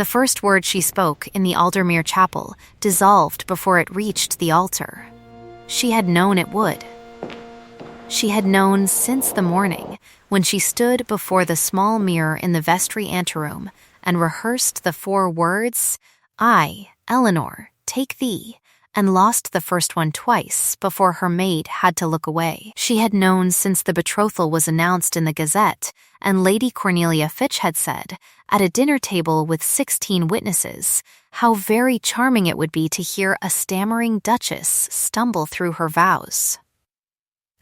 The first word she spoke in the Aldermere chapel dissolved before it reached the altar. She had known it would. She had known since the morning when she stood before the small mirror in the vestry anteroom and rehearsed the 4 words, "I, Eleanor, take thee," and lost the first one twice before her maid had to look away. She had known since the betrothal was announced in the Gazette and Lady Cornelia Fitch had said, at a dinner table with 16 witnesses, how very charming it would be to hear a stammering duchess stumble through her vows.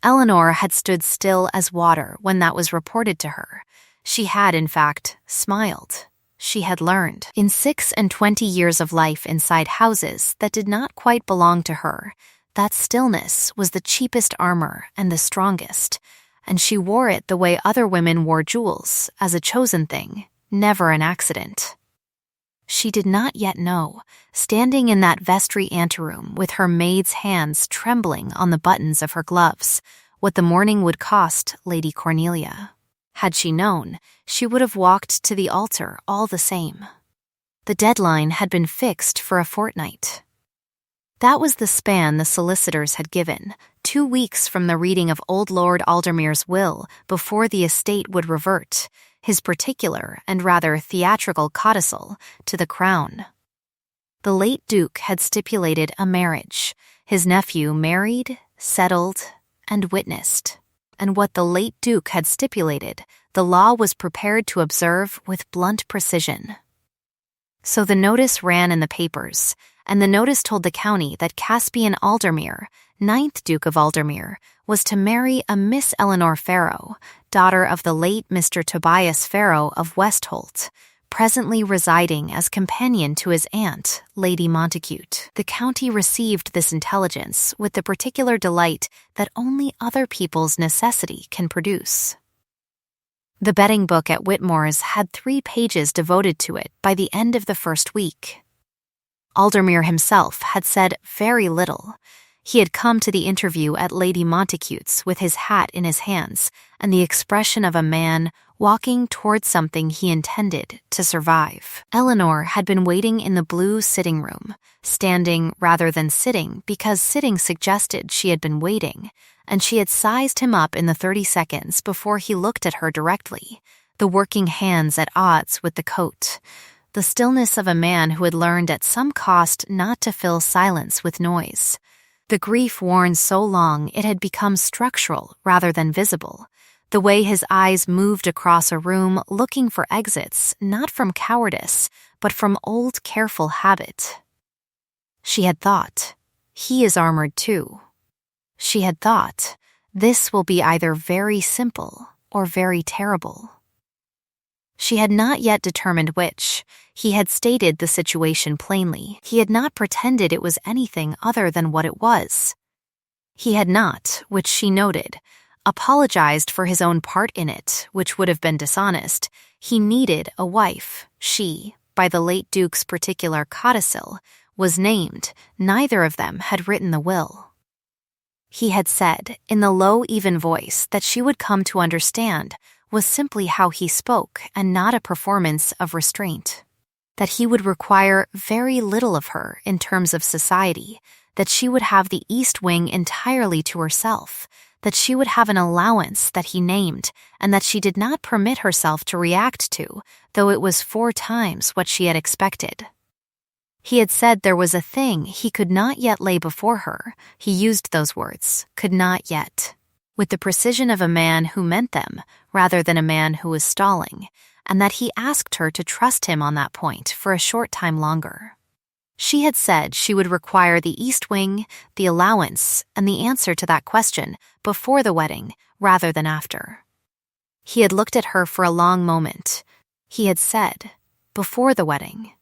Eleanor had stood still as water when that was reported to her. She had, in fact, smiled. She had learned. In 26 years of life inside houses that did not quite belong to her, that stillness was the cheapest armor and the strongest, and she wore it the way other women wore jewels, as a chosen thing, never an accident. She did not yet know, standing in that vestry anteroom with her maid's hands trembling on the buttons of her gloves, what the morning would cost Lady Cornelia. Had she known, she would have walked to the altar all the same. The deadline had been fixed for a fortnight. That was the span the solicitors had given, 2 weeks from the reading of old Lord Aldermere's will before the estate would revert, his particular and rather theatrical codicil, to the crown. The late Duke had stipulated a marriage, his nephew married, settled, and witnessed. And what the late Duke had stipulated, the law was prepared to observe with blunt precision. So the notice ran in the papers, and the notice told the county that Caspian Aldermere, 9th Duke of Aldermere, was to marry a Miss Eleanor Farrow, daughter of the late Mr. Tobias Farrow of Westholt, presently residing as companion to his aunt, Lady Montacute. The county received this intelligence with the particular delight that only other people's necessity can produce. The betting book at Whitmore's had 3 pages devoted to it by the end of the first week. Aldermere himself had said very little. He had come to the interview at Lady Montacute's with his hat in his hands and the expression of a man walking toward something he intended to survive. Eleanor had been waiting in the blue sitting room, standing rather than sitting because sitting suggested she had been waiting, and she had sized him up in the 30 seconds before he looked at her directly, the working hands at odds with the coat, the stillness of a man who had learned at some cost not to fill silence with noise. The grief worn so long it had become structural rather than visible, the way his eyes moved across a room looking for exits not from cowardice, but from old careful habit. She had thought, he is armored too. She had thought, this will be either very simple or very terrible. She had not yet determined which. He had stated the situation plainly. He had not pretended it was anything other than what it was. He had not, which she noted, apologized for his own part in it, which would have been dishonest. He needed a wife. She, by the late Duke's particular codicil, was named. Neither of them had written the will. He had said, in the low, even voice that she would come to understand was simply how he spoke and not a performance of restraint. That he would require very little of her in terms of society, that she would have the East Wing entirely to herself, that she would have an allowance that he named, and that she did not permit herself to react to, though it was 4 times what she had expected. He had said there was a thing he could not yet lay before her. He used those words, could not yet, with the precision of a man who meant them rather than a man who was stalling, and that he asked her to trust him on that point for a short time longer. She had said she would require the East Wing, the allowance, and the answer to that question before the wedding rather than after. He had looked at her for a long moment. He had said, before the wedding.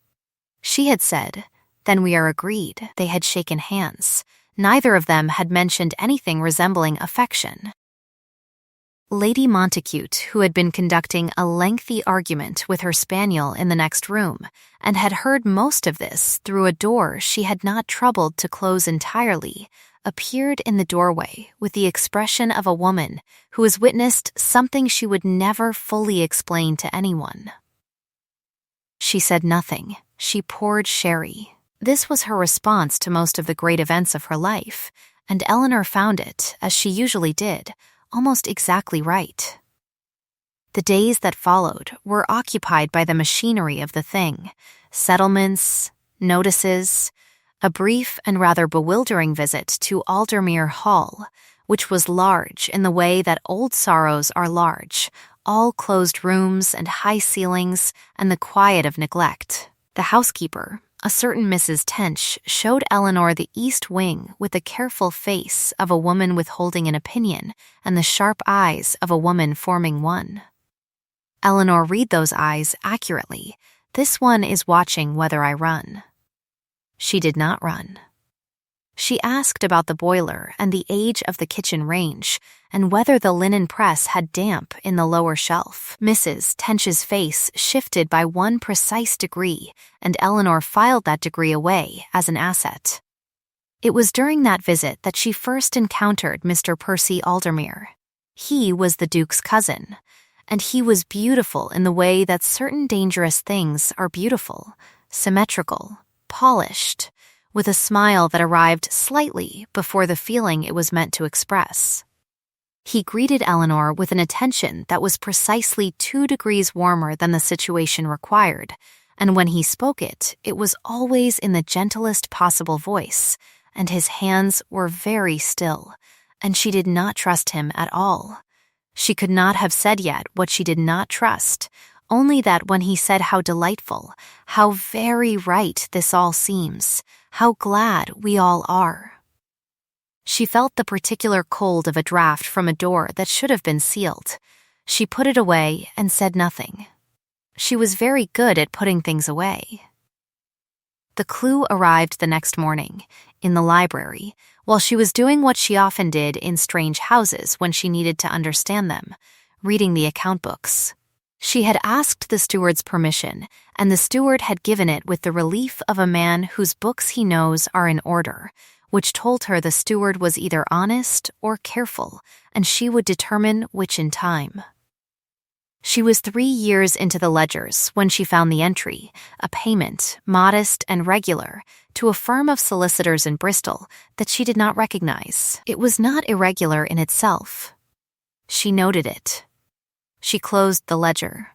She had said, then we are agreed. They had shaken hands. Neither of them had mentioned anything resembling affection. Lady Montacute, who had been conducting a lengthy argument with her spaniel in the next room, and had heard most of this through a door she had not troubled to close entirely, appeared in the doorway with the expression of a woman who has witnessed something she would never fully explain to anyone. She said nothing. She poured sherry. This was her response to most of the great events of her life, and Eleanor found it, as she usually did, almost exactly right. The days that followed were occupied by the machinery of the thing: settlements, notices, a brief and rather bewildering visit to Aldermere Hall, which was large in the way that old sorrows are large, all closed rooms and high ceilings and the quiet of neglect. The housekeeper, a certain Mrs. Tench, showed Eleanor the east wing with the careful face of a woman withholding an opinion and the sharp eyes of a woman forming one. Eleanor read those eyes accurately. This one is watching whether I run. She did not run. She asked about the boiler and the age of the kitchen range, and whether the linen press had damp in the lower shelf. Mrs. Tench's face shifted by one precise degree, and Eleanor filed that degree away as an asset. It was during that visit that she first encountered Mr. Percy Aldermere. He was the Duke's cousin, and he was beautiful in the way that certain dangerous things are beautiful, symmetrical, polished, with a smile that arrived slightly before the feeling it was meant to express. He greeted Eleanor with an attention that was precisely 2 degrees warmer than the situation required, and when he spoke it was always in the gentlest possible voice, and his hands were very still, and she did not trust him at all. She could not have said yet what she did not trust, only that when he said how delightful, how very right this all seems, how glad we all are. She felt the particular cold of a draught from a door that should have been sealed. She put it away and said nothing. She was very good at putting things away. The clue arrived the next morning, in the library, while she was doing what she often did in strange houses when she needed to understand them, reading the account books. She had asked the steward's permission, and the steward had given it with the relief of a man whose books he knows are in order, which told her the steward was either honest or careful, and she would determine which in time. She was 3 years into the ledgers when she found the entry, a payment, modest and regular, to a firm of solicitors in Bristol that she did not recognize. It was not irregular in itself. She noted it. She closed the ledger.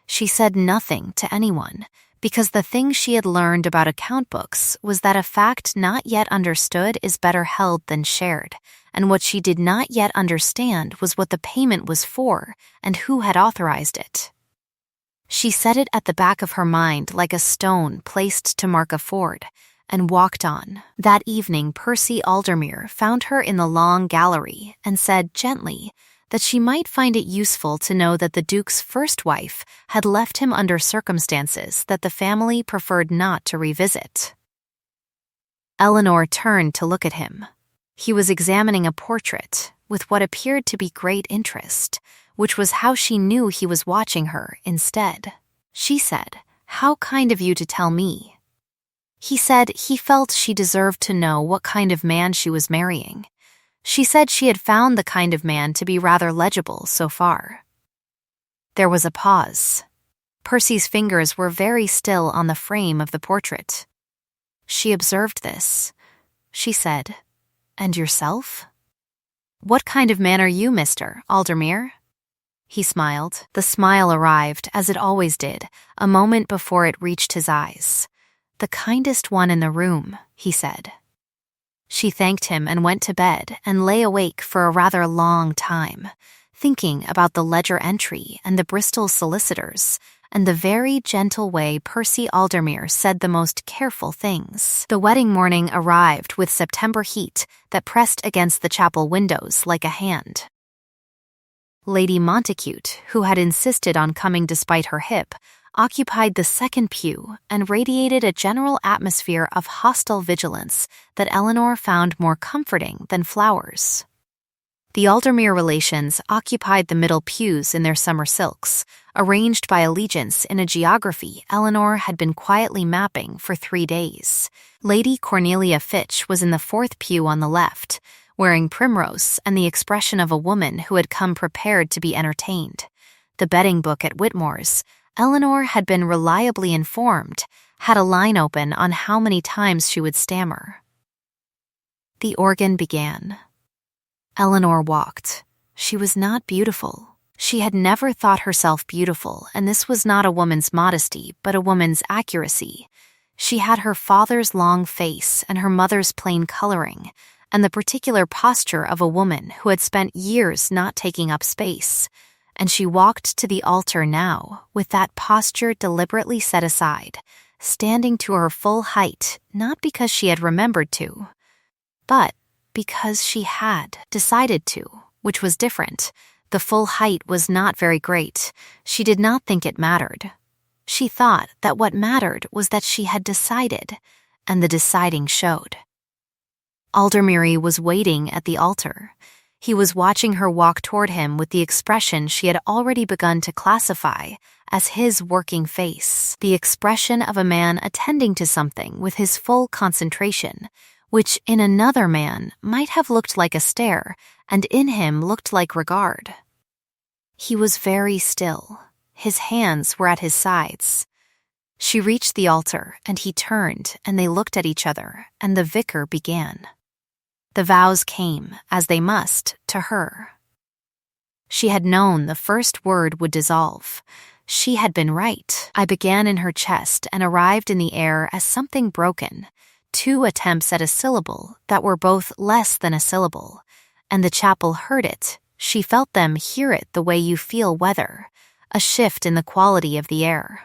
She said nothing to anyone, because the thing she had learned about account books was that a fact not yet understood is better held than shared, and what she did not yet understand was what the payment was for and who had authorized it. She set it at the back of her mind like a stone placed to mark a ford, and walked on. That evening Percy Aldermere found her in the long gallery and said gently that she might find it useful to know that the Duke's first wife had left him under circumstances that the family preferred not to revisit. Eleanor turned to look at him. He was examining a portrait with what appeared to be great interest, which was how she knew he was watching her instead. She said, "How kind of you to tell me." He said he felt she deserved to know what kind of man she was marrying. She said she had found the kind of man to be rather legible so far. There was a pause. Percy's fingers were very still on the frame of the portrait. She observed this. She said, "And yourself?" "What kind of man are you, Mr. Aldermere?" He smiled. The smile arrived, as it always did, a moment before it reached his eyes. "The kindest one in the room," he said. She thanked him and went to bed and lay awake for a rather long time, thinking about the ledger entry and the Bristol solicitors, and the very gentle way Percy Aldermere said the most careful things. The wedding morning arrived with September heat that pressed against the chapel windows like a hand. Lady Montacute, who had insisted on coming despite her hip, occupied the second pew and radiated a general atmosphere of hostile vigilance that Eleanor found more comforting than flowers. The Aldermere relations occupied the middle pews in their summer silks, arranged by allegiance in a geography Eleanor had been quietly mapping for 3 days. Lady Cornelia Fitch was in the 4th pew on the left, wearing primrose and the expression of a woman who had come prepared to be entertained. The betting book at Whitmore's, Eleanor had been reliably informed, had a line open on how many times she would stammer. The organ began. Eleanor walked. She was not beautiful. She had never thought herself beautiful, and this was not a woman's modesty, but a woman's accuracy. She had her father's long face and her mother's plain coloring, and the particular posture of a woman who had spent years not taking up space. And she walked to the altar now, with that posture deliberately set aside, standing to her full height, not because she had remembered to, but because she had decided to, which was different. The full height was not very great. She did not think it mattered. She thought that what mattered was that she had decided, and the deciding showed. Aldermere was waiting at the altar. He was watching her walk toward him with the expression she had already begun to classify as his working face, the expression of a man attending to something with his full concentration, which in another man might have looked like a stare, and in him looked like regard. He was very still. His hands were at his sides. She reached the altar, and he turned, and they looked at each other, and the vicar began. The vows came, as they must, to her. She had known the first word would dissolve. She had been right. I began in her chest and arrived in the air as something broken, 2 attempts at a syllable that were both less than a syllable, and the chapel heard it. She felt them hear it the way you feel weather, a shift in the quality of the air.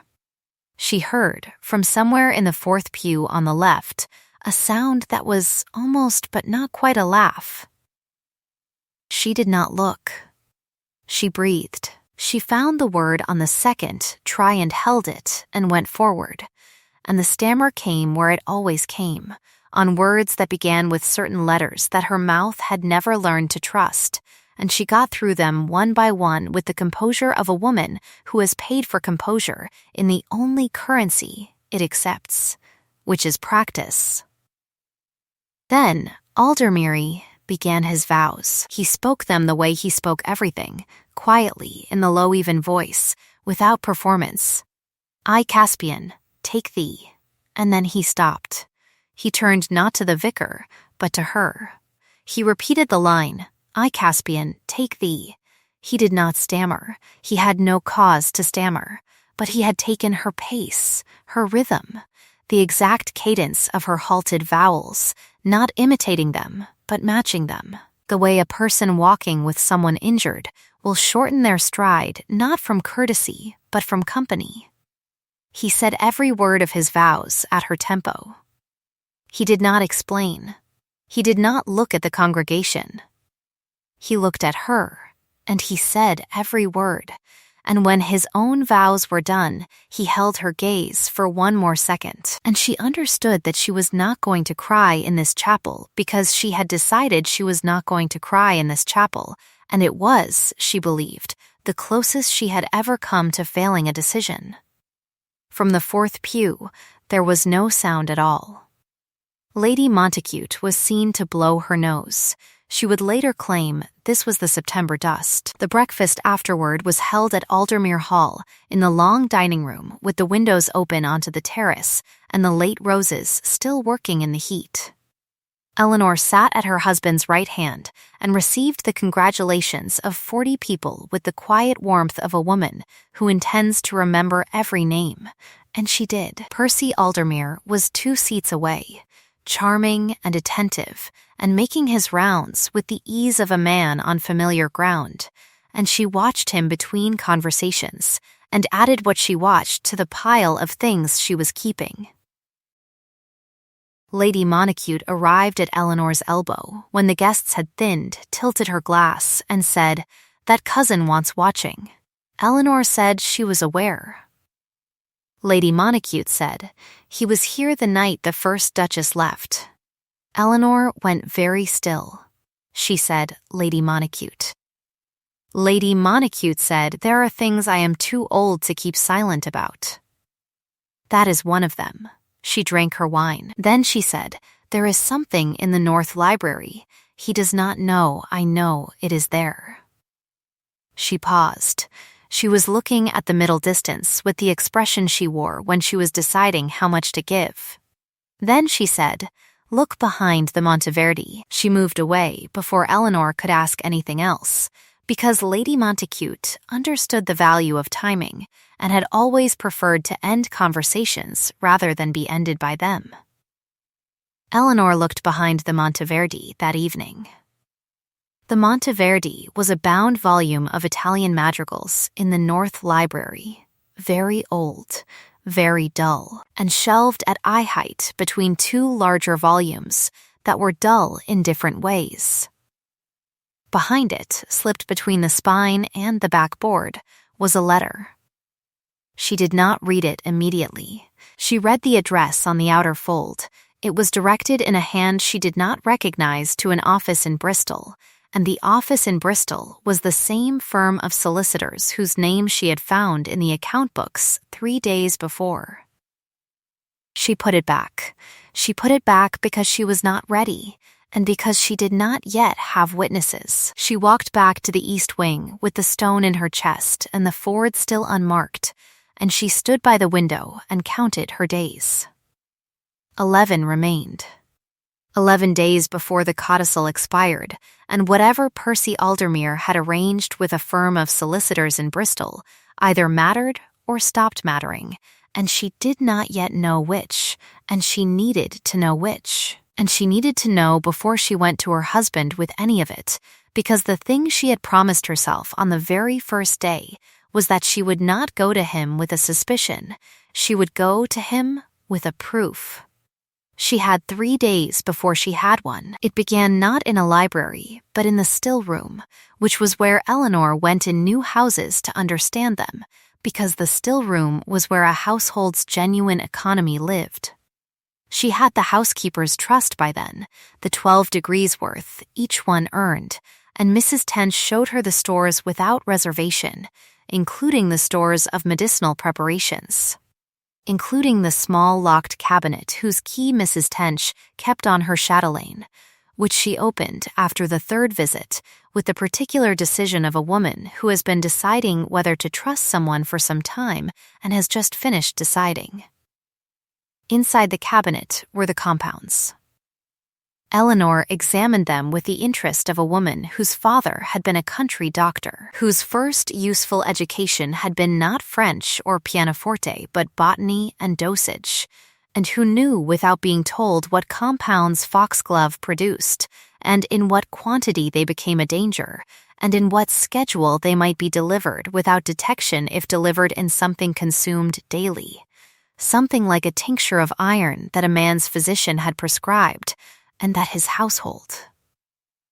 She heard, from somewhere in the 4th pew on the left, a sound that was almost but not quite a laugh. She did not look. She breathed. She found the word on the 2nd try and held it and went forward, and the stammer came where it always came, on words that began with certain letters that her mouth had never learned to trust, and she got through them one by one with the composure of a woman who has paid for composure in the only currency it accepts, which is practice. Then Aldermere began his vows. He spoke them the way he spoke everything, quietly, in the low even voice, without performance. I, Caspian, take thee. And then he stopped. He turned not to the vicar, but to her. He repeated the line, I, Caspian, take thee. He did not stammer. He had no cause to stammer, but he had taken her pace, her rhythm, the exact cadence of her halted vowels, not imitating them, but matching them, the way a person walking with someone injured will shorten their stride not from courtesy, but from company. He said every word of his vows at her tempo. He did not explain. He did not look at the congregation. He looked at her, and he said every word, and when his own vows were done, he held her gaze for one more second, and she understood that she was not going to cry in this chapel because she had decided she was not going to cry in this chapel, and it was, she believed, the closest she had ever come to failing a decision. From the 4th pew, there was no sound at all. Lady Montacute was seen to blow her nose. She would later claim this was the September dust. The breakfast afterward was held at Aldermere Hall in the long dining room with the windows open onto the terrace and the late roses still working in the heat. Eleanor sat at her husband's right hand and received the congratulations of 40 people with the quiet warmth of a woman who intends to remember every name, and she did. Percy Aldermere was 2 seats away, charming and attentive, and making his rounds with the ease of a man on familiar ground, and she watched him between conversations and added what she watched to the pile of things she was keeping. Lady Montacute arrived at Eleanor's elbow when the guests had thinned, tilted her glass, and said, "That cousin wants watching." Eleanor said she was aware. Lady Montacute said, "He was here the night the first Duchess left." Eleanor went very still. She said, "Lady Montacute." Lady Montacute said, "There are things I am too old to keep silent about." "That is one of them." She drank her wine. Then she said, "There is something in the North Library. He does not know I know it is there." She paused. She was looking at the middle distance with the expression she wore when she was deciding how much to give. Then she said, "Look behind the Monteverde." She moved away before Eleanor could ask anything else, because Lady Montacute understood the value of timing and had always preferred to end conversations rather than be ended by them. Eleanor looked behind the Monteverde that evening. The Monteverde was a bound volume of Italian madrigals in the North Library, very old, very dull, and shelved at eye height between two larger volumes that were dull in different ways. Behind it, slipped between the spine and the backboard, was a letter. She did not read it immediately. She read the address on the outer fold. It was directed in a hand she did not recognize to an office in Bristol, and the office in Bristol was the same firm of solicitors whose name she had found in the account books 3 days before. She put it back. She put it back because she was not ready, and because she did not yet have witnesses. She walked back to the east wing with the stone in her chest and the ford still unmarked, and she stood by the window and counted her days. 11 remained. 11 days before the codicil expired, and whatever Percy Aldermere had arranged with a firm of solicitors in Bristol either mattered or stopped mattering, and she did not yet know which, and she needed to know which. And she needed to know before she went to her husband with any of it, because the thing she had promised herself on the very first day was that she would not go to him with a suspicion, she would go to him with a proof. She had 3 days before she had one. It began not in a library, but in the still room, which was where Eleanor went in new houses to understand them, because the still room was where a household's genuine economy lived. She had the housekeeper's trust by then, the 12 degrees worth, each one earned, and Mrs. Tench showed her the stores without reservation, including the stores of medicinal preparations, including the small locked cabinet whose key Mrs. Tench kept on her chatelaine, which she opened after the 3rd visit with the particular decision of a woman who has been deciding whether to trust someone for some time and has just finished deciding. Inside the cabinet were the compounds. Eleanor examined them with the interest of a woman whose father had been a country doctor, whose first useful education had been not French or pianoforte but botany and dosage, and who knew without being told what compounds foxglove produced, and in what quantity they became a danger, and in what schedule they might be delivered without detection if delivered in something consumed daily, something like a tincture of iron that a man's physician had prescribed, and that his household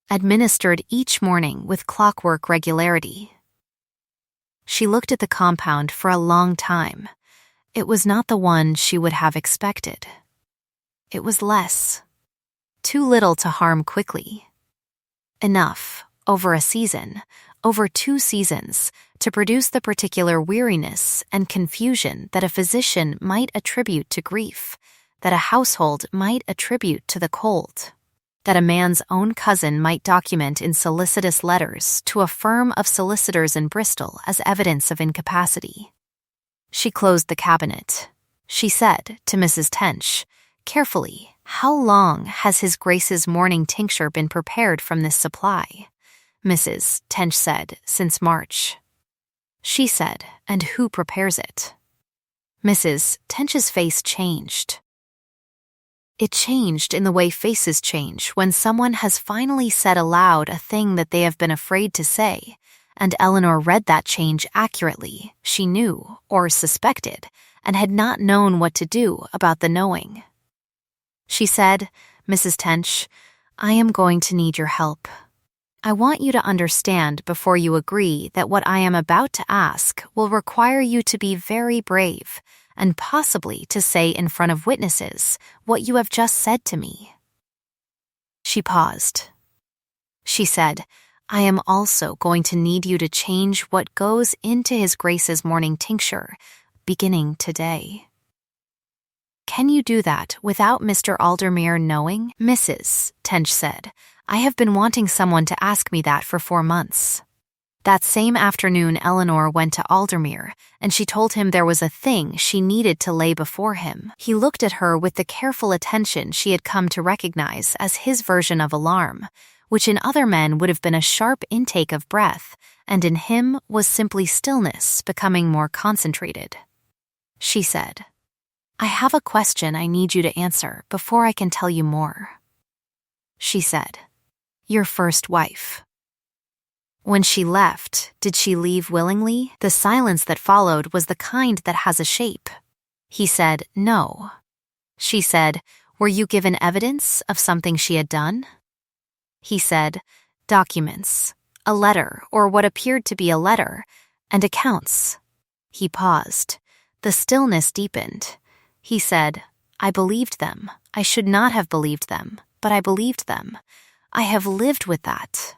administered each morning with clockwork regularity. She looked at the compound for a long time. It was not the one she would have expected. It was less. Too little to harm quickly. Enough, over a season, over 2 seasons, to produce the particular weariness and confusion that a physician might attribute to grief, that a household might attribute to the cold, that a man's own cousin might document in solicitous letters to a firm of solicitors in Bristol as evidence of incapacity. She closed the cabinet. She said to Mrs. Tench, carefully, "How long has His Grace's morning tincture been prepared from this supply?" Mrs. Tench said, "Since March." She said, "And who prepares it?" Mrs. Tench's face changed. It changed in the way faces change when someone has finally said aloud a thing that they have been afraid to say, and Eleanor read that change accurately. She knew, or suspected, and had not known what to do about the knowing. She said, "Mrs. Tench, I am going to need your help. I want you to understand before you agree that what I am about to ask will require you to be very brave, and possibly to say in front of witnesses what you have just said to me." She paused. She said, "I am also going to need you to change what goes into His Grace's morning tincture, beginning today. Can you do that without Mr. Aldermere knowing?" "Mrs. Tench said, "I have been wanting someone to ask me that for 4 months." That same afternoon, Eleanor went to Aldermere, and she told him there was a thing she needed to lay before him. He looked at her with the careful attention she had come to recognize as his version of alarm, which in other men would have been a sharp intake of breath, and in him was simply stillness becoming more concentrated. She said, "I have a question I need you to answer before I can tell you more." She said, "Your first wife. When she left, did she leave willingly?" The silence that followed was the kind that has a shape. He said, "No." She said, "Were you given evidence of something she had done?" He said, "Documents, a letter or what appeared to be a letter, and accounts." He paused. The stillness deepened. He said, "I believed them. I should not have believed them, but I believed them. I have lived with that."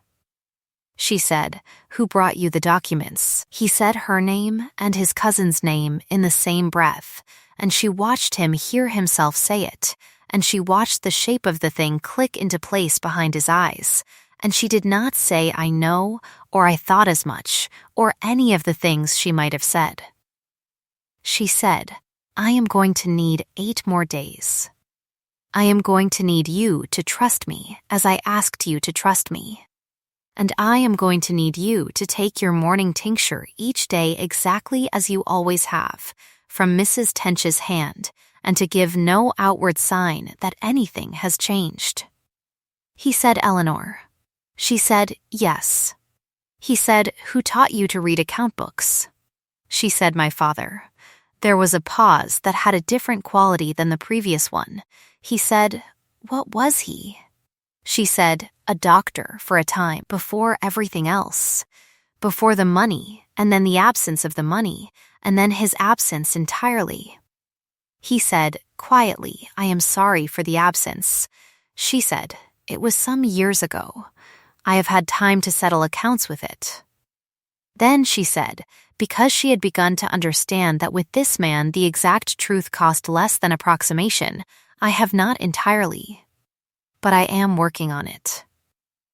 She said, "Who brought you the documents?" He said her name and his cousin's name in the same breath, and she watched him hear himself say it, and she watched the shape of the thing click into place behind his eyes, and she did not say "I know" or "I thought as much" or any of the things she might have said. She said, "I am going to need 8 more days. I am going to need you to trust me as I asked you to trust me. And I am going to need you to take your morning tincture each day exactly as you always have, from Mrs. Tench's hand, and to give no outward sign that anything has changed." He said, "Eleanor." She said, "Yes." He said, "Who taught you to read account books?" She said, "My father." There was a pause that had a different quality than the previous one. He said, "What was he?" She said, "A doctor for a time, before everything else. Before the money, and then the absence of the money, and then his absence entirely." He said, quietly, "I am sorry for the absence." She said, "It was some years ago. I have had time to settle accounts with it." Then she said, because she had begun to understand that with this man the exact truth cost less than approximation, "I have not entirely. But I am working on it."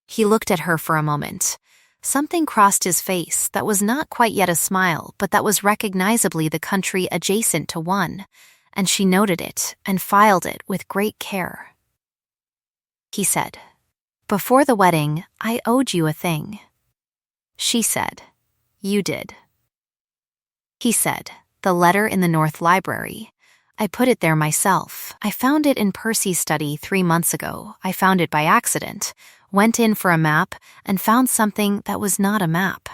He looked at her for a moment. Something crossed his face that was not quite yet a smile, but that was recognizably the country adjacent to one, and she noted it and filed it with great care. He said, "Before the wedding, I owed you a thing." She said, "You did." He said, "The letter in the North Library. I put it there myself. I found it in Percy's study 3 months ago. I found it by accident, went in for a map, and found something that was not a map.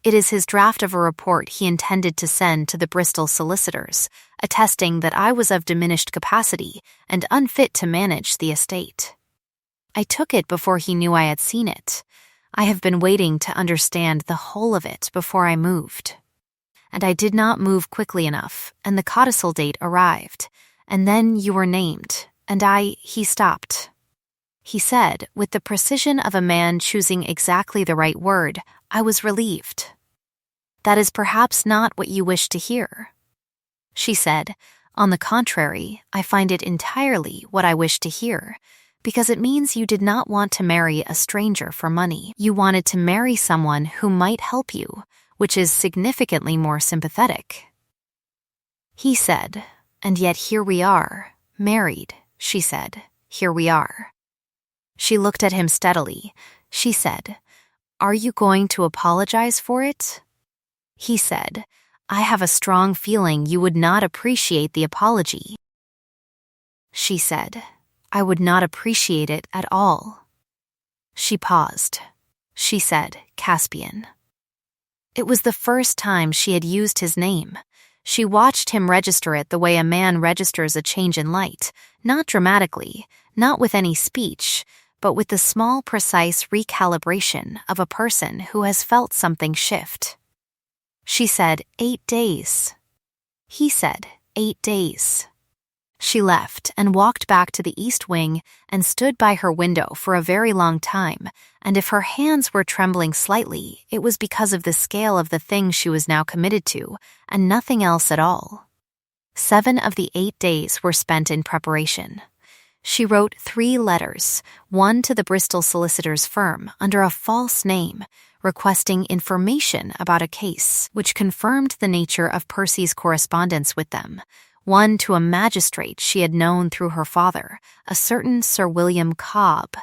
It is his draft of a report he intended to send to the Bristol solicitors, attesting that I was of diminished capacity and unfit to manage the estate. I took it before he knew I had seen it. I have been waiting to understand the whole of it before I moved. And I did not move quickly enough, and the codicil date arrived, and then you were named, and he stopped." He said, with the precision of a man choosing exactly the right word, "I was relieved." "That is perhaps not what you wished to hear." She said, "On the contrary, I find it entirely what I wish to hear, because it means you did not want to marry a stranger for money. You wanted to marry someone who might help you, which is significantly more sympathetic." He said, "And yet here we are, married," she said, "here we are." She looked at him steadily. She said, "Are you going to apologize for it?" He said, "I have a strong feeling you would not appreciate the apology." She said, "I would not appreciate it at all." She paused. She said, "Caspian." It was the first time she had used his name. She watched him register it the way a man registers a change in light, not dramatically, not with any speech, but with the small, precise recalibration of a person who has felt something shift. She said, 8 days. He said, 8 days. She left and walked back to the east wing and stood by her window for a very long time, and if her hands were trembling slightly, it was because of the scale of the thing she was now committed to, and nothing else at all. 7 of the 8 days were spent in preparation. She wrote 3 letters, one to the Bristol solicitor's firm under a false name, requesting information about a case, which confirmed the nature of Percy's correspondence with them, one to a magistrate she had known through her father, a certain Sir William Cobb,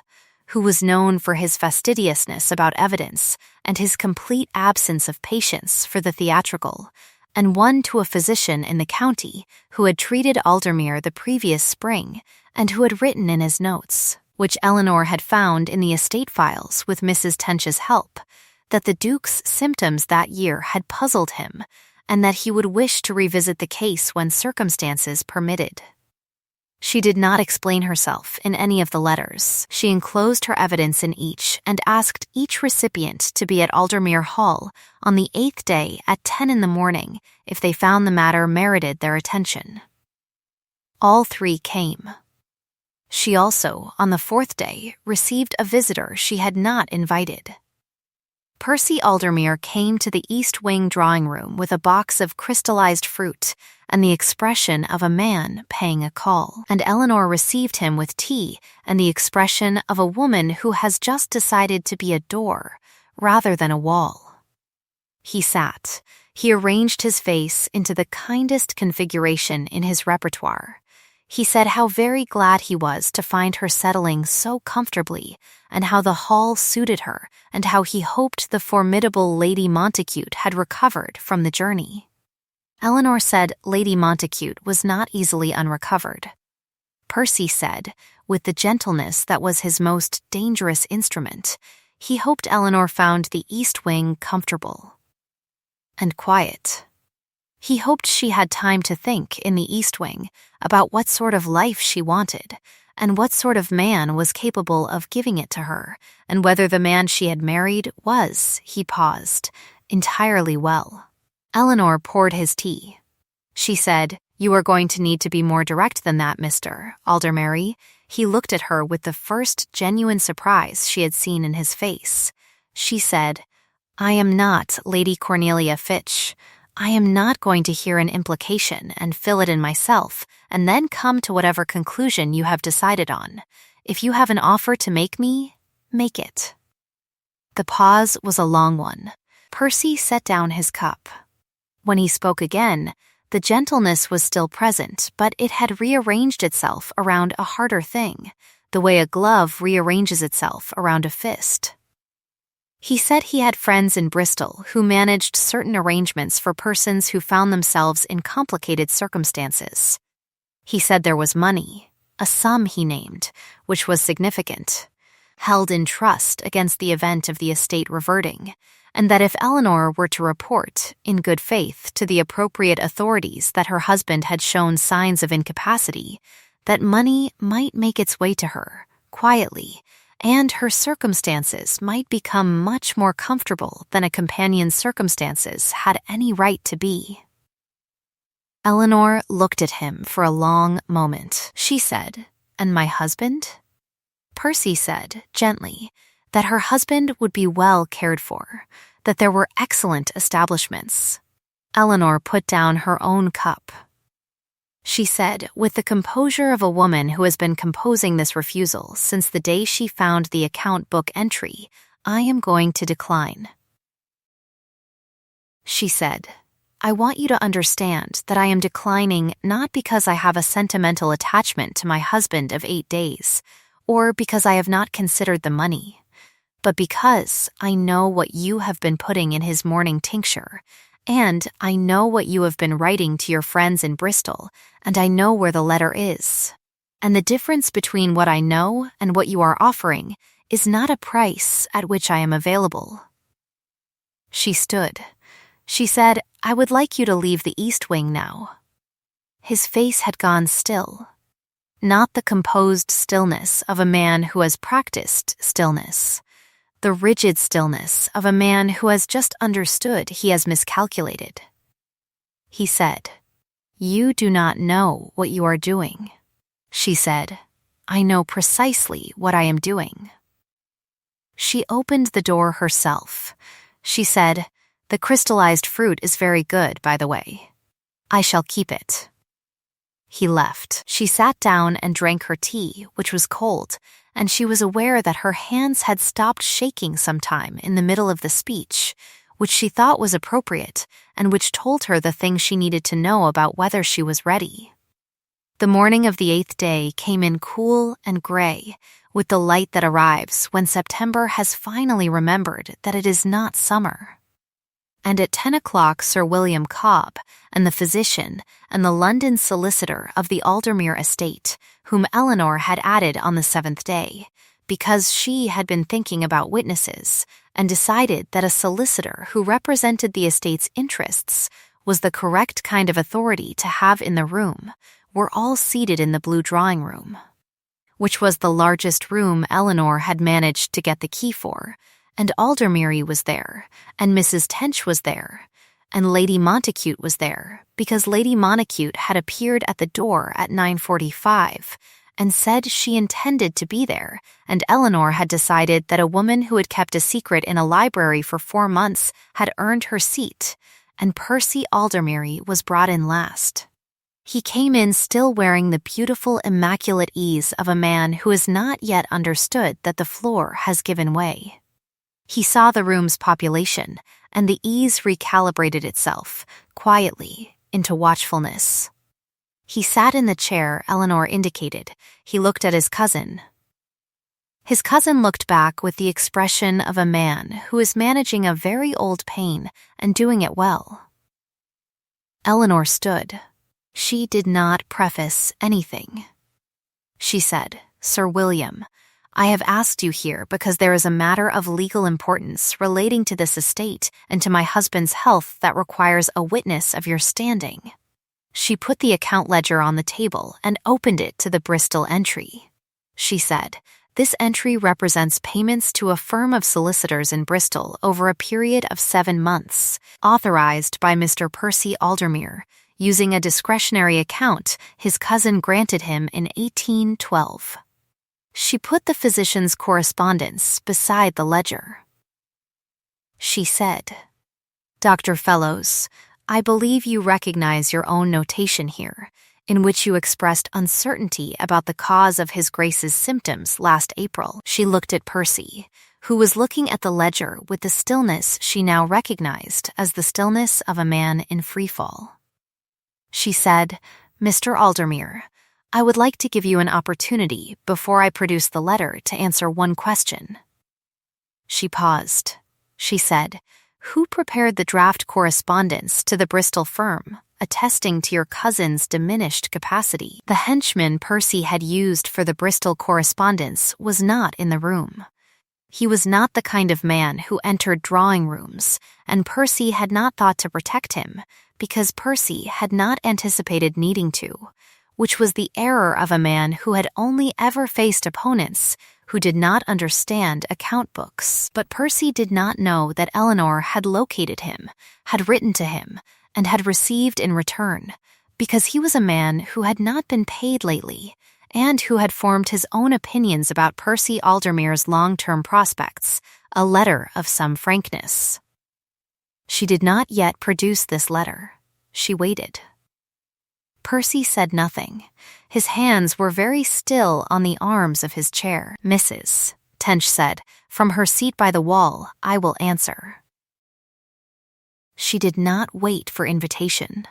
who was known for his fastidiousness about evidence and his complete absence of patience for the theatrical, and one to a physician in the county who had treated Aldermere the previous spring and who had written in his notes, which Eleanor had found in the estate files with Mrs. Tench's help, that the Duke's symptoms that year had puzzled him and that he would wish to revisit the case when circumstances permitted. She did not explain herself in any of the letters. She enclosed her evidence in each and asked each recipient to be at Aldermere Hall on the 8th day at 10 in the morning if they found the matter merited their attention. All 3 came. She also, on the 4th day, received a visitor she had not invited. Percy Aldermere came to the East Wing drawing room with a box of crystallized fruit and the expression of a man paying a call, and Eleanor received him with tea and the expression of a woman who has just decided to be a door rather than a wall. He sat. He arranged his face into the kindest configuration in his repertoire. He said how very glad he was to find her settling so comfortably, and how the hall suited her, and how he hoped the formidable Lady Montacute had recovered from the journey. Eleanor said Lady Montacute was not easily unrecovered. Percy said, with the gentleness that was his most dangerous instrument, he hoped Eleanor found the East Wing comfortable and quiet. He hoped she had time to think in the East Wing about what sort of life she wanted, and what sort of man was capable of giving it to her, and whether the man she had married was, he paused, entirely well. Eleanor poured his tea. She said, "You are going to need to be more direct than that, Mr. Aldermere." He looked at her with the first genuine surprise she had seen in his face. She said, "I am not Lady Cornelia Fitch. I am not going to hear an implication and fill it in myself and then come to whatever conclusion you have decided on. If you have an offer to make me, make it." The pause was a long one. Percy set down his cup. When he spoke again, the gentleness was still present, but it had rearranged itself around a harder thing, the way a glove rearranges itself around a fist. He said he had friends in Bristol who managed certain arrangements for persons who found themselves in complicated circumstances. He said there was money, a sum he named, which was significant, held in trust against the event of the estate reverting, and that if Eleanor were to report, in good faith, to the appropriate authorities that her husband had shown signs of incapacity, that money might make its way to her, quietly, and her circumstances might become much more comfortable than a companion's circumstances had any right to be. Eleanor looked at him for a long moment. She said, "And my husband?" Percy said, gently, that her husband would be well cared for, that there were excellent establishments. Eleanor put down her own cup. She said, with the composure of a woman who has been composing this refusal since the day she found the account book entry, "I am going to decline." She said, "I want you to understand that I am declining not because I have a sentimental attachment to my husband of 8 days, or because I have not considered the money, but because I know what you have been putting in his morning tincture, and I know what you have been writing to your friends in Bristol, and I know where the letter is. And the difference between what I know and what you are offering is not a price at which I am available." She stood. She said, "I would like you to leave the East Wing now." His face had gone still. Not the composed stillness of a man who has practiced stillness. The rigid stillness of a man who has just understood he has miscalculated. He said, "You do not know what you are doing." She said, "I know precisely what I am doing." She opened the door herself. She said, "The crystallized fruit is very good, by the way. I shall keep it." He left. She sat down and drank her tea, which was cold, and she was aware that her hands had stopped shaking sometime in the middle of the speech, which she thought was appropriate and which told her the things she needed to know about whether she was ready. The morning of the 8th day came in cool and gray, with the light that arrives when September has finally remembered that it is not summer. And at 10 o'clock Sir William Cobb and the physician and the London solicitor of the Aldermere estate, whom Eleanor had added on the 7th day, because she had been thinking about witnesses and decided that a solicitor who represented the estate's interests was the correct kind of authority to have in the room, were all seated in the blue drawing room, which was the largest room Eleanor had managed to get the key for, and Aldermere was there, and Mrs. Tench was there, and Lady Montacute was there, because Lady Montacute had appeared at the door at 9:45 and said she intended to be there, and Eleanor had decided that a woman who had kept a secret in a library for 4 months had earned her seat, and Percy Aldermere was brought in last. He came in still wearing the beautiful, immaculate ease of a man who has not yet understood that the floor has given way. He saw the room's population, and the ease recalibrated itself, quietly, into watchfulness. He sat in the chair Eleanor indicated. He looked at his cousin. His cousin looked back with the expression of a man who is managing a very old pain and doing it well. Eleanor stood. She did not preface anything. She said, "Sir William, I have asked you here because there is a matter of legal importance relating to this estate and to my husband's health that requires a witness of your standing." She put the account ledger on the table and opened it to the Bristol entry. She said, "This entry represents payments to a firm of solicitors in Bristol over a period of 7 months, authorized by Mr. Percy Aldermere, using a discretionary account his cousin granted him in 1812. She put the physician's correspondence beside the ledger. She said, "Dr. Fellows, I believe you recognize your own notation here, in which you expressed uncertainty about the cause of His Grace's symptoms last April." She looked at Percy, who was looking at the ledger with the stillness she now recognized as the stillness of a man in freefall. She said, "Mr. Aldermere, I would like to give you an opportunity before I produce the letter to answer one question." She paused. She said, "Who prepared the draft correspondence to the Bristol firm, attesting to your cousin's diminished capacity?" The henchman Percy had used for the Bristol correspondence was not in the room. He was not the kind of man who entered drawing rooms, and Percy had not thought to protect him, because Percy had not anticipated needing to, which was the error of a man who had only ever faced opponents who did not understand account books. But Percy did not know that Eleanor had located him, had written to him, and had received in return, because he was a man who had not been paid lately, and who had formed his own opinions about Percy Aldermere's long-term prospects, a letter of some frankness. She did not yet produce this letter. She waited. Percy said nothing. His hands were very still on the arms of his chair. "Mrs. Tench said, from her seat by the wall, I will answer." She did not wait for invitation.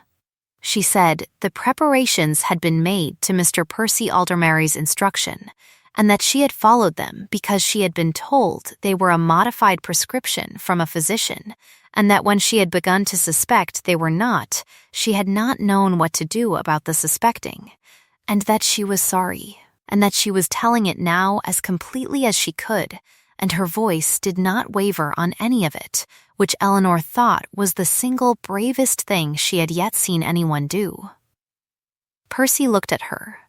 She said the preparations had been made to Mr. Percy Aldermere's instruction, and that she had followed them because she had been told they were a modified prescription from a physician, and that when she had begun to suspect they were not, she had not known what to do about the suspecting, and that she was sorry, and that she was telling it now as completely as she could, and her voice did not waver on any of it, which Eleanor thought was the single bravest thing she had yet seen anyone do. Percy looked at her.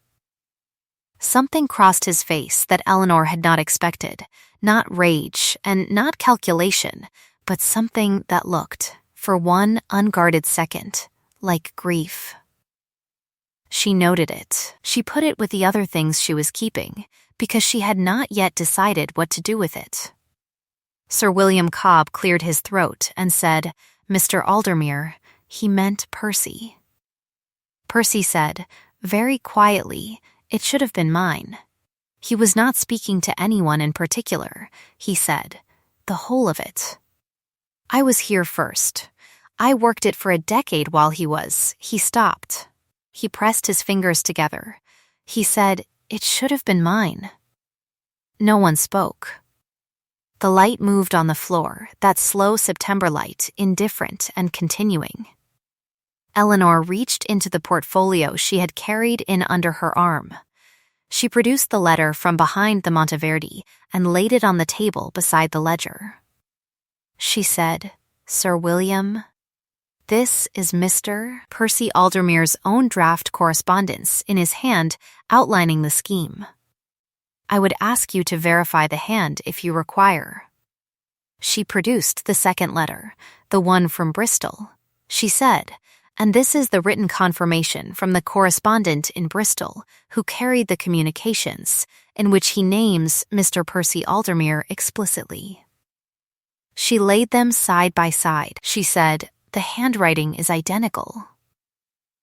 Something crossed his face that Eleanor had not expected, not rage and not calculation, but something that looked, for one unguarded second, like grief. She noted it. She put it with the other things she was keeping, because she had not yet decided what to do with it. Sir William Cobb cleared his throat and said, "Mr. Aldermere, he meant Percy." Percy said, very quietly, "It should have been mine." He was not speaking to anyone in particular, he said. "The whole of it. I was here first. I worked it for a decade while he was." He stopped. He pressed his fingers together. He said, "It should have been mine." No one spoke. The light moved on the floor, that slow September light, indifferent and continuing. Eleanor reached into the portfolio she had carried in under her arm. She produced the letter from behind the Monteverdi and laid it on the table beside the ledger. She said, "Sir William, this is Mr. Percy Aldermere's own draft correspondence in his hand outlining the scheme. I would ask you to verify the hand if you require." She produced the second letter, the one from Bristol. She said, "And this is the written confirmation from the correspondent in Bristol who carried the communications, in which he names Mr. Percy Aldermere explicitly." She laid them side by side. She said, "The handwriting is identical."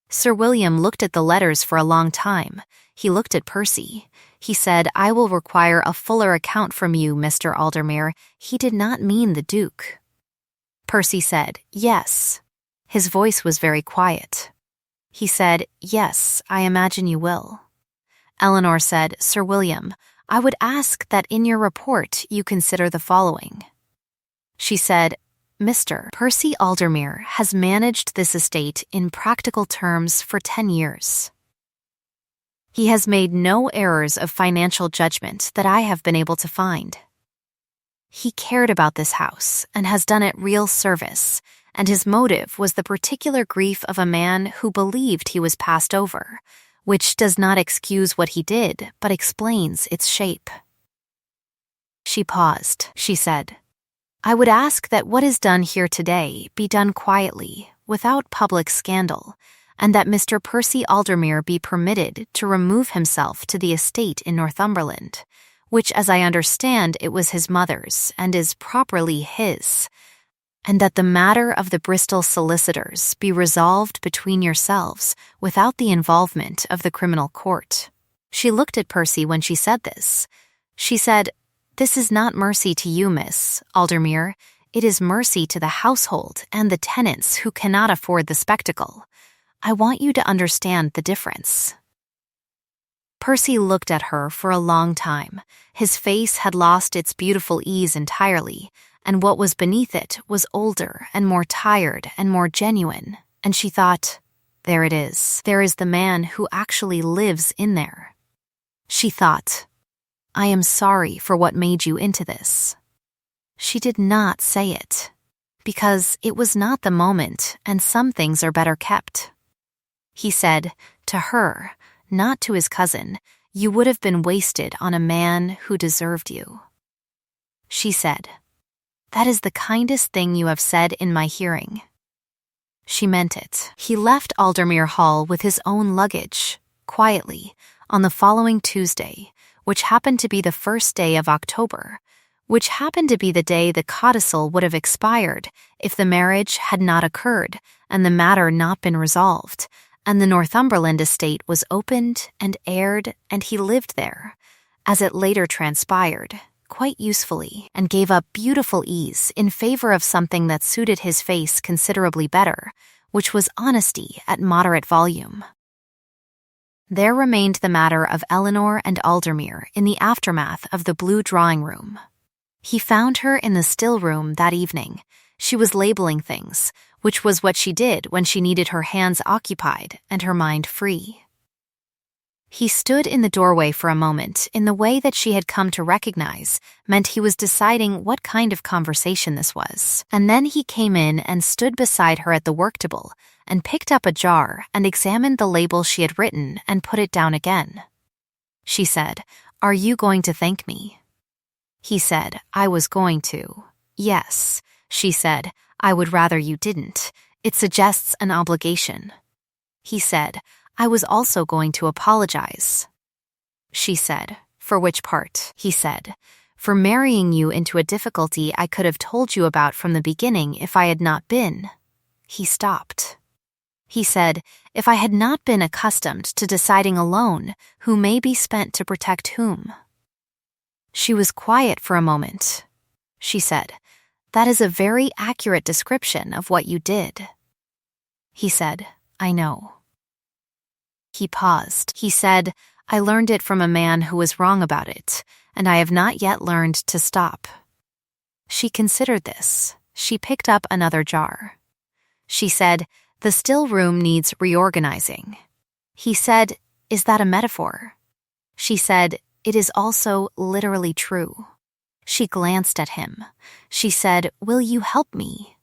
Sir William looked at the letters for a long time. He looked at Percy. He said, "I will require a fuller account from you, Mr. Aldermere. He did not mean the Duke." Percy said, "Yes." His voice was very quiet. He said, "Yes, I imagine you will." Eleanor said, "Sir William, I would ask that in your report you consider the following." She said, "Mr. Percy Aldermere has managed this estate in practical terms for 10 years. He has made no errors of financial judgment that I have been able to find. He cared about this house and has done it real service, and his motive was the particular grief of a man who believed he was passed over, which does not excuse what he did, but explains its shape." She paused. She said, "I would ask that what is done here today be done quietly, without public scandal, and that Mr. Percy Aldermere be permitted to remove himself to the estate in Northumberland, which, as I understand, it was his mother's and is properly his, and that the matter of the Bristol solicitors be resolved between yourselves without the involvement of the criminal court." She looked at Percy when she said this. She said, "This is not mercy to you, Miss Aldermere. It is mercy to the household and the tenants who cannot afford the spectacle. I want you to understand the difference." Percy looked at her for a long time. His face had lost its beautiful ease entirely, and what was beneath it was older and more tired and more genuine, and she thought, "There it is. There is the man who actually lives in there." She thought, "I am sorry for what made you into this." She did not say it, because it was not the moment, and some things are better kept. He said, to her, not to his cousin, "You would have been wasted on a man who deserved you." She said, "That is the kindest thing you have said in my hearing." She meant it. He left Aldermere Hall with his own luggage, quietly, on the following Tuesday, which happened to be the first day of October, which happened to be the day the codicil would have expired if the marriage had not occurred and the matter not been resolved, and the Northumberland estate was opened and aired, and he lived there, as it later transpired, quite usefully, and gave up beautiful ease in favor of something that suited his face considerably better, which was honesty at moderate volume. There remained the matter of Eleanor and Aldermere in the aftermath of the blue drawing room. He found her in the still room that evening. She was labeling things, which was what she did when she needed her hands occupied and her mind free. He stood in the doorway for a moment in the way that she had come to recognize meant he was deciding what kind of conversation this was. And then he came in and stood beside her at the work table and picked up a jar and examined the label she had written and put it down again. She said, "Are you going to thank me?" He said, "I was going to." "Yes." She said, "I would rather you didn't. It suggests an obligation." He said, "I was also going to apologize." She said, "For which part?" He said, "For marrying you into a difficulty I could have told you about from the beginning if I had not been." He stopped. He said, if I had not been accustomed to deciding alone who may be spent to protect whom. She was quiet for a moment. She said, that is a very accurate description of what you did. He said, I know. He paused. He said, I learned it from a man who was wrong about it, and I have not yet learned to stop. She considered this. She picked up another jar. She said, the still room needs reorganizing. He said, is that a metaphor? She said, it is also literally true. She glanced at him. She said, will you help me?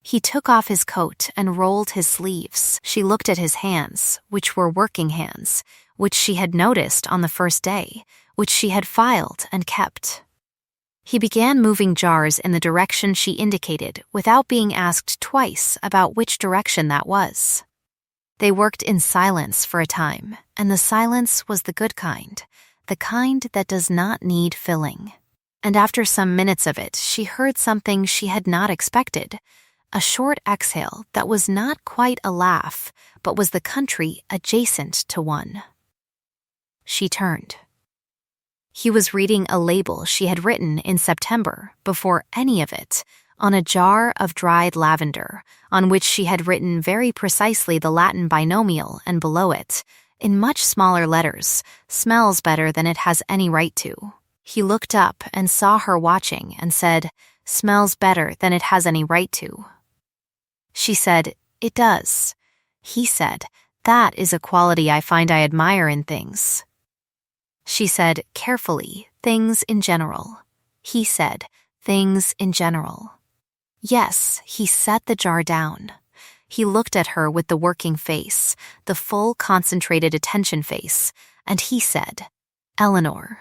He took off his coat and rolled his sleeves. She looked at his hands, which were working hands, which she had noticed on the first day, which she had filed and kept. He began moving jars in the direction she indicated without being asked twice about which direction that was. They worked in silence for a time, and the silence was the good kind, the kind that does not need filling. And after some minutes of it, she heard something she had not expected, a short exhale that was not quite a laugh, but was the country adjacent to one. She turned. He was reading a label she had written in September, before any of it, on a jar of dried lavender, on which she had written very precisely the Latin binomial, and below it, in much smaller letters, smells better than it has any right to. He looked up and saw her watching and said, smells better than it has any right to. She said, it does. He said, that is a quality I find I admire in things. She said, carefully, things in general. He said, things in general. Yes, he set the jar down. He looked at her with the working face, the full concentrated attention face, and he said, Eleanor,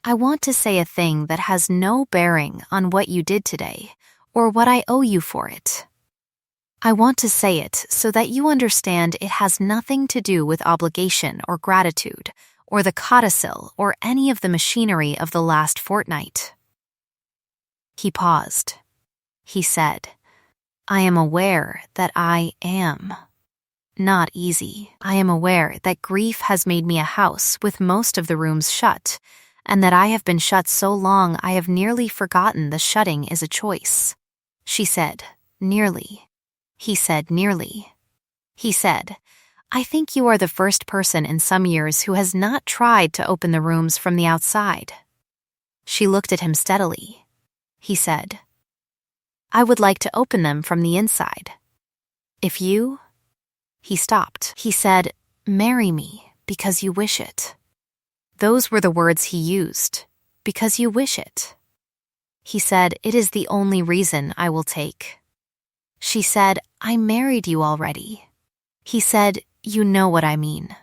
I want to say a thing that has no bearing on what you did today, or what I owe you for it. I want to say it so that you understand it has nothing to do with obligation or gratitude, or the codicil, or any of the machinery of the last fortnight. He paused. He said, I am aware that I am not easy. I am aware that grief has made me a house with most of the rooms shut, and that I have been shut so long I have nearly forgotten the shutting is a choice. She said, nearly. He said, nearly. He said, I think you are the first person in some years who has not tried to open the rooms from the outside. She looked at him steadily. He said, I would like to open them from the inside. If you... He stopped. He said, marry me because you wish it. Those were the words he used, because you wish it. He said, it is the only reason I will take. She said, I married you already. He said, you know what I mean.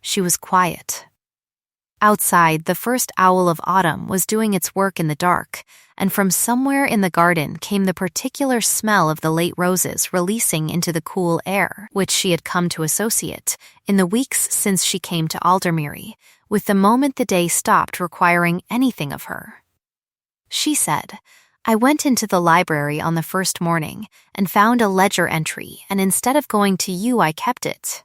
She was quiet. Outside, the first owl of autumn was doing its work in the dark, and from somewhere in the garden came the particular smell of the late roses releasing into the cool air, which she had come to associate, in the weeks since she came to Aldermere, with the moment the day stopped requiring anything of her. She said, I went into the library on the first morning and found a ledger entry, and instead of going to you, I kept it.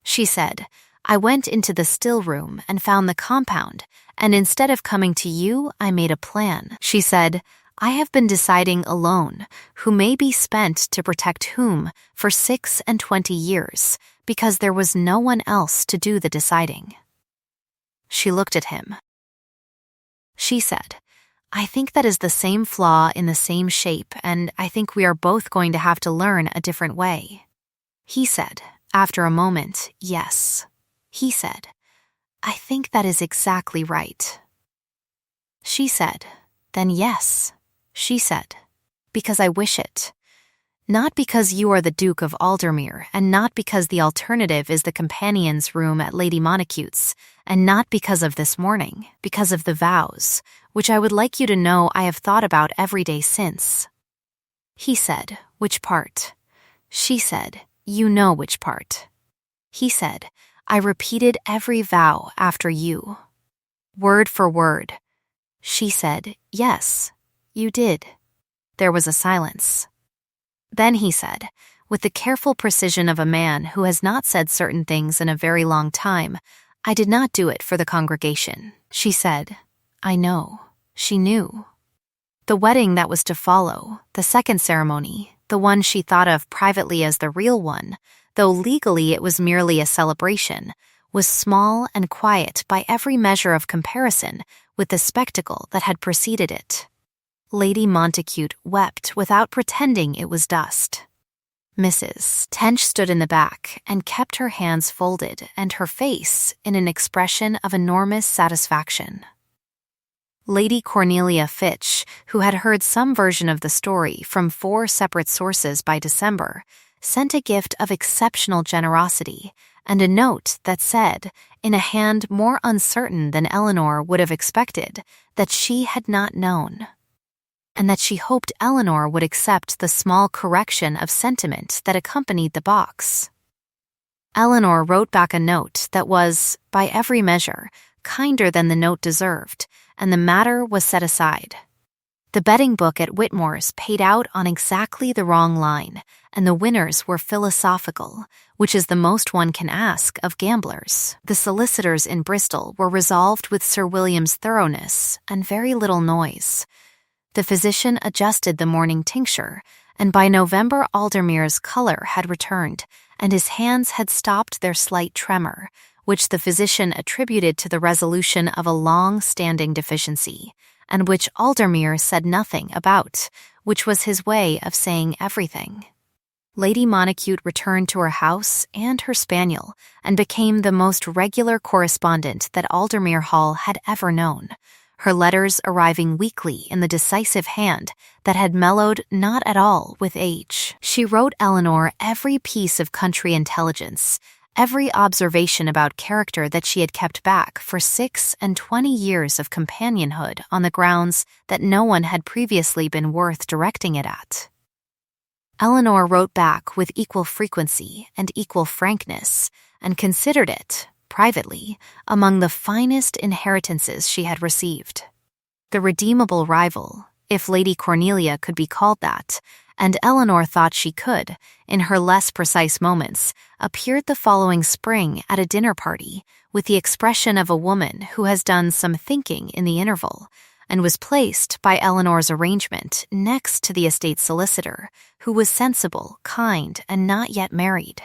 She said, I went into the still room and found the compound, and instead of coming to you, I made a plan. She said, I have been deciding alone who may be spent to protect whom for 26 years, because there was no one else to do the deciding. She looked at him. She said, I think that is the same flaw in the same shape, and I think we are both going to have to learn a different way. He said, after a moment, yes. He said, I think that is exactly right. She said, then yes. She said, because I wish it. Not because you are the Duke of Aldermere, and not because the alternative is the companion's room at Lady Monacute's, and not because of this morning, because of the vows, which I would like you to know I have thought about every day since. He said, which part? She said, you know which part. He said, I repeated every vow after you. Word for word. She said, yes, you did. There was a silence. Then he said, with the careful precision of a man who has not said certain things in a very long time. "I did not do it for the congregation," she said. I know. She knew. The wedding that was to follow, the second ceremony, the one she thought of privately as the real one, though legally it was merely a celebration, was small and quiet by every measure of comparison with the spectacle that had preceded it. Lady Montacute wept without pretending it was dust. Mrs. Tench stood in the back and kept her hands folded and her face in an expression of enormous satisfaction. Lady Cornelia Fitch, who had heard some version of the story from 4 separate sources by December, sent a gift of exceptional generosity and a note that said, in a hand more uncertain than Eleanor would have expected, that she had not known, and that she hoped Eleanor would accept the small correction of sentiment that accompanied the box. Eleanor wrote back a note that was, by every measure, kinder than the note deserved, and the matter was set aside. The betting book at Whitmore's paid out on exactly the wrong line, and the winners were philosophical, which is the most one can ask of gamblers. The solicitors in Bristol were resolved with Sir William's thoroughness and very little noise. The physician adjusted the morning tincture, and by November Aldermere's color had returned, and his hands had stopped their slight tremor, which the physician attributed to the resolution of a long-standing deficiency, and which Aldermere said nothing about, which was his way of saying everything. Lady Montacute returned to her house and her spaniel, and became the most regular correspondent that Aldermere Hall had ever known, her letters arriving weekly in the decisive hand that had mellowed not at all with age. She wrote Eleanor every piece of country intelligence, every observation about character that she had kept back for 26 years of companionhood on the grounds that no one had previously been worth directing it at. Eleanor wrote back with equal frequency and equal frankness, and considered it, privately, among the finest inheritances she had received. The redeemable rival, if Lady Cornelia could be called that, and Eleanor thought she could, in her less precise moments, appeared the following spring at a dinner party, with the expression of a woman who has done some thinking in the interval, and was placed, by Eleanor's arrangement, next to the estate solicitor, who was sensible, kind, and not yet married.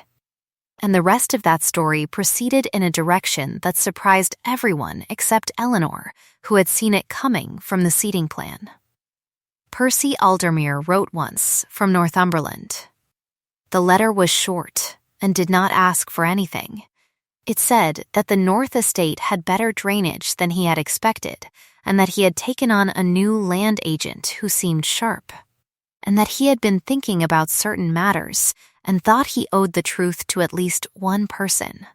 And the rest of that story proceeded in a direction that surprised everyone except Eleanor, who had seen it coming from the seating plan. Percy Aldermere wrote once from Northumberland. The letter was short and did not ask for anything. It said that the North Estate had better drainage than he had expected, and that he had taken on a new land agent who seemed sharp, and that he had been thinking about certain matters and thought he owed the truth to at least one person.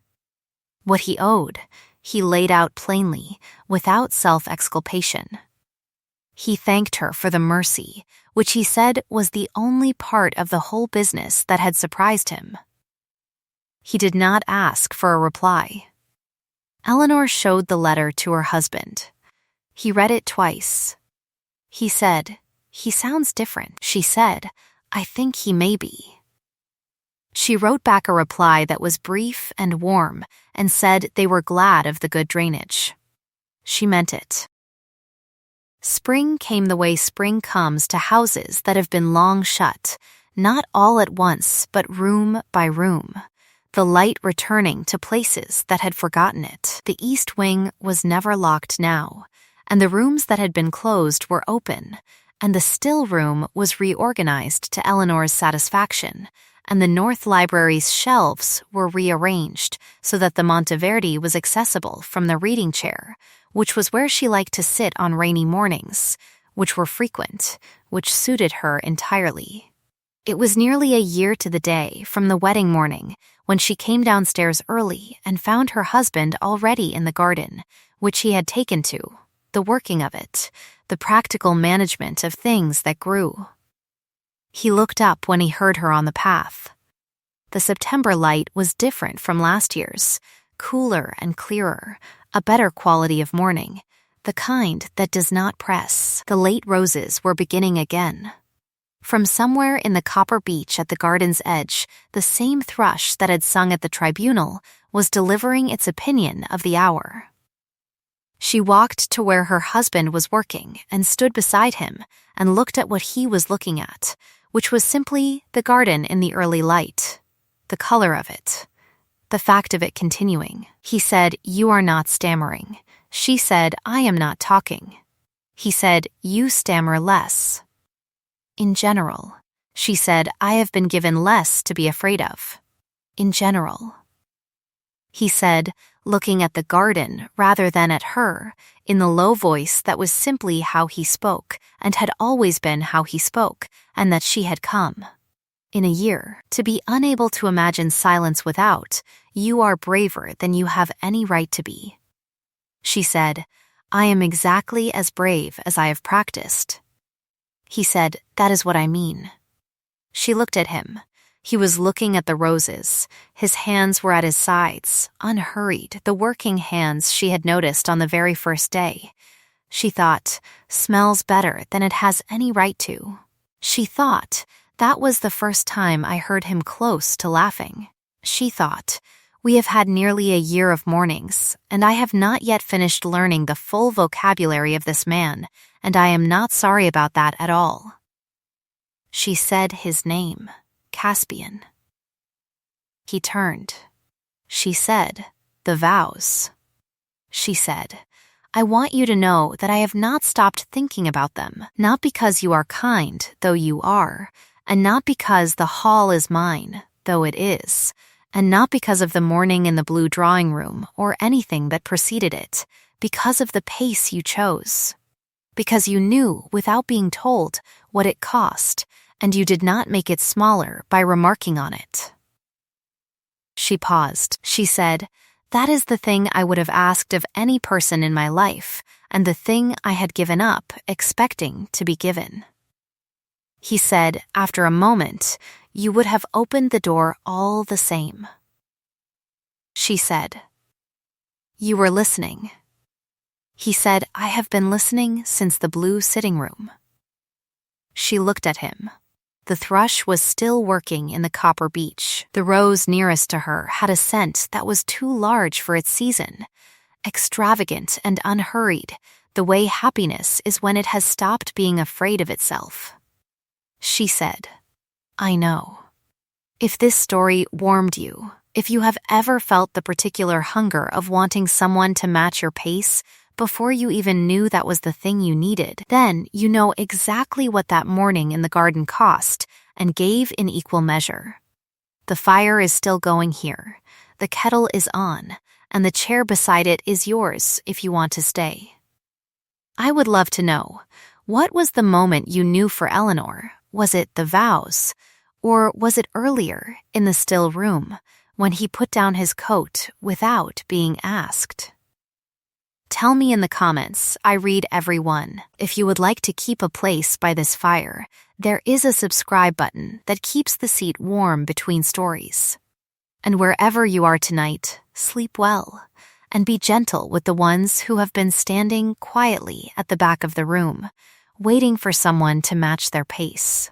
What he owed, he laid out plainly, without self-exculpation. He thanked her for the mercy, which he said was the only part of the whole business that had surprised him. He did not ask for a reply. Eleanor showed the letter to her husband. He read it twice. He said, "He sounds different." She said, "I think he may be." She wrote back a reply that was brief and warm and said they were glad of the good drainage. She meant it. Spring came the way spring comes to houses that have been long shut, not all at once, but room by room, the light returning to places that had forgotten it. The east wing was never locked now, and the rooms that had been closed were open, and the still room was reorganized to Eleanor's satisfaction, and the North Library's shelves were rearranged so that the Monteverdi was accessible from the reading chair, which was where she liked to sit on rainy mornings, which were frequent, which suited her entirely. It was nearly a year to the day from the wedding morning when she came downstairs early and found her husband already in the garden, which he had taken to, the working of it, the practical management of things that grew. He looked up when he heard her on the path. The September light was different from last year's, cooler and clearer, a better quality of morning, the kind that does not press. The late roses were beginning again. From somewhere in the copper beech at the garden's edge, the same thrush that had sung at the tribunal was delivering its opinion of the hour. She walked to where her husband was working and stood beside him and looked at what he was looking at, which was simply the garden in the early light, the color of it, the fact of it continuing. He said, "You are not stammering." She said, "I am not talking." He said, "You stammer less." In general. She said, "I have been given less to be afraid of." In general. He said, looking at the garden rather than at her, in the low voice that was simply how he spoke and had always been how he spoke, and that she had come. In a year, to be unable to imagine silence without, you are braver than you have any right to be. She said, "I am exactly as brave as I have practiced." He said, "That is what I mean." She looked at him. He was looking at the roses. His hands were at his sides, unhurried, the working hands she had noticed on the very first day. She thought, "Smells better than it has any right to." She thought, "That was the first time I heard him close to laughing." She thought, "We have had nearly a year of mornings, and I have not yet finished learning the full vocabulary of this man, and I am not sorry about that at all." She said his name, Caspian. He turned. She said, "The vows." She said, "I want you to know that I have not stopped thinking about them, not because you are kind, though you are, and not because the hall is mine, though it is, and not because of the morning in the blue drawing room or anything that preceded it, because of the pace you chose. Because you knew, without being told, what it cost, and you did not make it smaller by remarking on it." She paused. She said, "That is the thing I would have asked of any person in my life, and the thing I had given up, expecting to be given." He said, after a moment, "You would have opened the door all the same." She said, "You were listening." He said, "I have been listening since the blue sitting room." She looked at him. The thrush was still working in the copper beech. The rose nearest to her had a scent that was too large for its season, extravagant and unhurried, the way happiness is when it has stopped being afraid of itself. She said, "I know. If this story warmed you, if you have ever felt the particular hunger of wanting someone to match your pace before you even knew that was the thing you needed, then you know exactly what that morning in the garden cost and gave in equal measure. The fire is still going here, the kettle is on, and the chair beside it is yours if you want to stay. I would love to know, what was the moment you knew for Eleanor? Was it the vows? Or was it earlier, in the still room, when he put down his coat without being asked? Tell me in the comments. I read every one. If you would like to keep a place by this fire, there is a subscribe button that keeps the seat warm between stories. And wherever you are tonight, sleep well, and be gentle with the ones who have been standing quietly at the back of the room, waiting for someone to match their pace.